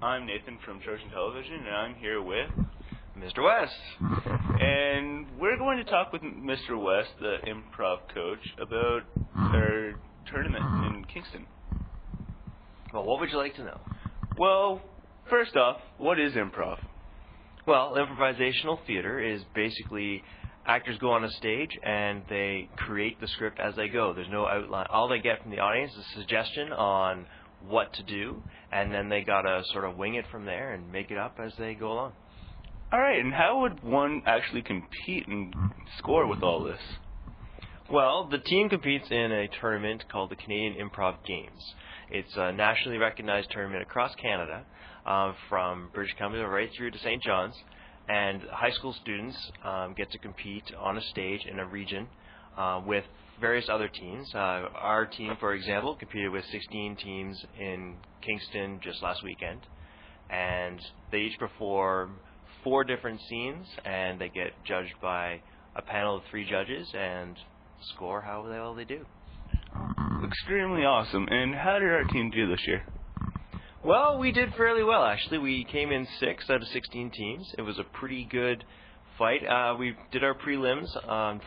I'm Nathan from Trojan Television, and I'm here with Mr. West. And we're going to talk with Mr. West, the improv coach, about our tournament in Kingston. Well, what would you like to know? Well, first off, what is improv? Well, improvisational theater is basically actors go on a stage and they create the script as they go. There's no outline. All they get from the audience is a suggestion on what to do, and then they gotta sort of wing it from there and make it up as they go along. All right, and how would one actually compete and score with all this? Well, the team competes in a tournament called the Canadian Improv Games. It's a nationally recognized tournament across Canada, from British Columbia right through to St. John's, and high school students get to compete on a stage in a region with various other teams. Our team, for example, competed with 16 teams in Kingston just last weekend, and they each perform 4 different scenes, and they get judged by a panel of 3 judges and score how well they do. Extremely awesome. And how did our team do this year? Well, we did fairly well, actually. We came in 6 out of 16 teams. It was a pretty good fight. We did our prelims on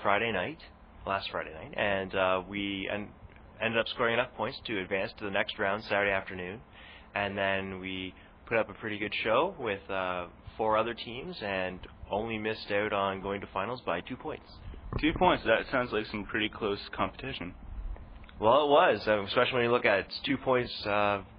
last Friday night, and we ended up scoring enough points to advance to the next round Saturday afternoon. And then we put up a pretty good show with 4 other teams and only missed out on going to finals by 2 points. 2 points. That sounds like some pretty close competition. Well, it was, especially when you look at 2 points.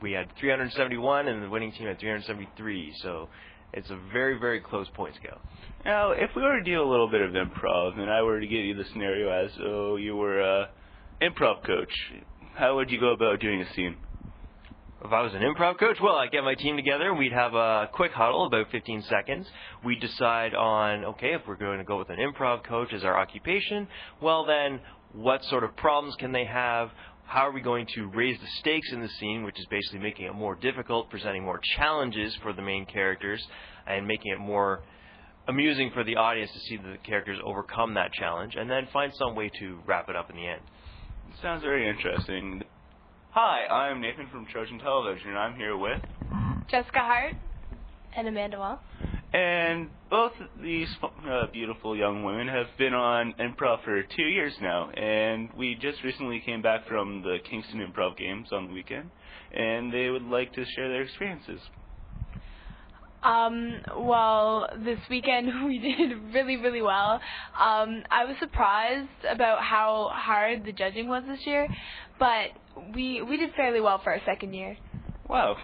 We had 371, and the winning team had 373. So it's a very, very close point scale. Now, if we were to do a little bit of improv, and I were to give you the scenario as though you were an improv coach, how would you go about doing a scene? If I was an improv coach, well, I'd get my team together. We'd have a quick huddle, about 15 seconds. We'd decide on, okay, if we're going to go with an improv coach as our occupation, well then, what sort of problems can they have? How are we going to raise the stakes in the scene, which is basically making it more difficult, presenting more challenges for the main characters, and making it more amusing for the audience to see the characters overcome that challenge, and then find some way to wrap it up in the end. Sounds very interesting. Hi, I'm Nathan from Trojan Television, and I'm here with Jessica Hart and Amanda Wall. And both these beautiful young women have been on improv for 2 years now, and we just recently came back from the Kingston Improv Games on the weekend, and they would like to share their experiences. Well, this weekend we did really, really well. I was surprised about how hard the judging was this year, but we did fairly well for our second year. Wow,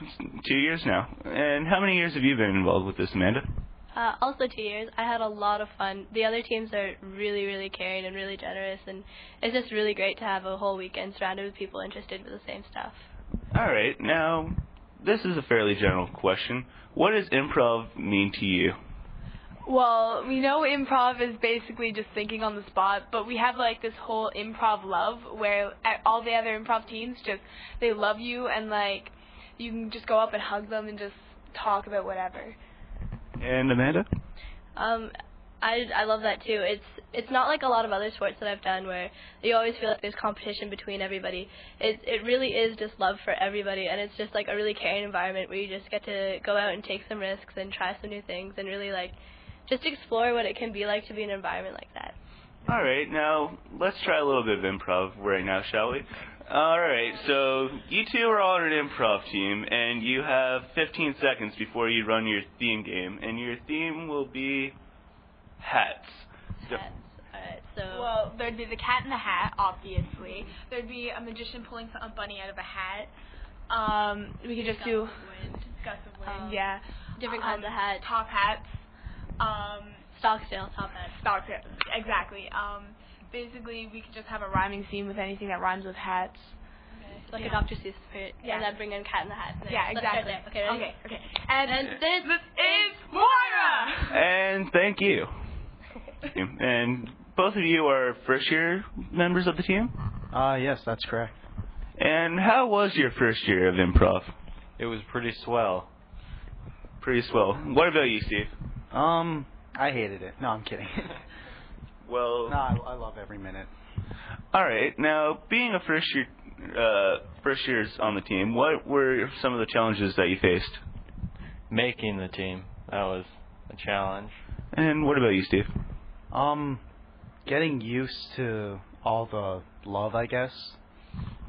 2 years now. And how many years have you been involved with this, Amanda? Also 2 years. I had a lot of fun. The other teams are really, really caring and really generous, and it's just really great to have a whole weekend surrounded with people interested with the same stuff. All right, now, this is a fairly general question. What does improv mean to you? Well, we know improv is basically just thinking on the spot, but we have like this whole improv love where all the other improv teams they love you, and like you can just go up and hug them and just talk about whatever. And Amanda? I love that too. It's not like a lot of other sports that I've done where you always feel like there's competition between everybody. It really is just love for everybody, and it's just like a really caring environment where you just get to go out and take some risks and try some new things and really like just explore what it can be like to be in an environment like that. All right, now let's try a little bit of improv right now, shall we? All right, so you two are on an improv team, and you have 15 seconds before you run your theme game, and your theme will be hats. Hats. Alright, so... Well, there'd be the cat in the hat, obviously. There'd be a magician pulling a bunny out of a hat. We could just do... Gusts of wind, yeah. Different kinds of hats. Top hats. Stockdale top hats. Stockdale, exactly. Basically, we could just have a rhyming scene with anything that rhymes with hats. Okay. Like a Dr. Seuss spirit. Yeah. And then bring in cat in the hat. Yeah, exactly. Okay, ready? Okay. And this is Moira! And thank you. And both of you are first-year members of the team? Yes, that's correct. And how was your first year of improv? It was pretty swell. Pretty swell. What about you, Steve? I hated it. No, I'm kidding. Well... No, I love every minute. All right. Now, being a first year's on the team, what were some of the challenges that you faced? making the team. That was a challenge. And what about you, Steve? Getting used to all the love, I guess.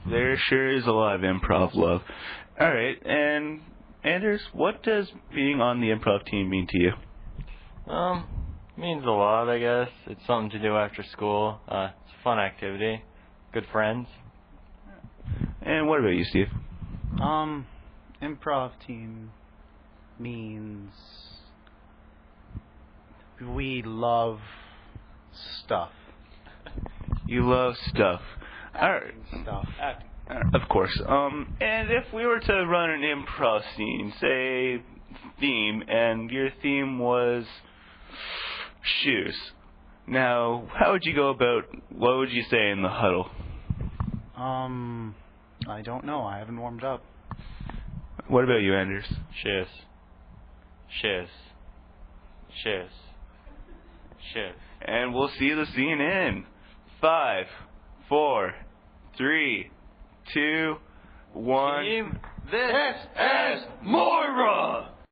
There sure is a lot of improv love. All right, and Anders, what does being on the improv team mean to you? Means a lot, I guess. It's something to do after school. It's a fun activity. Good friends. And what about you, Steve? Improv team means we love stuff. You love stuff. All right. Stuff. Of course. And if we were to run an improv scene, say theme, and your theme was shoes. Now, how would you go about? What would you say in the huddle? I don't know. I haven't warmed up. What about you, Anders? Shiz. Shiz. Shiz. Shiz. And we'll see the scene in 5, 4, 3, 2, 1. Team, This is Moira!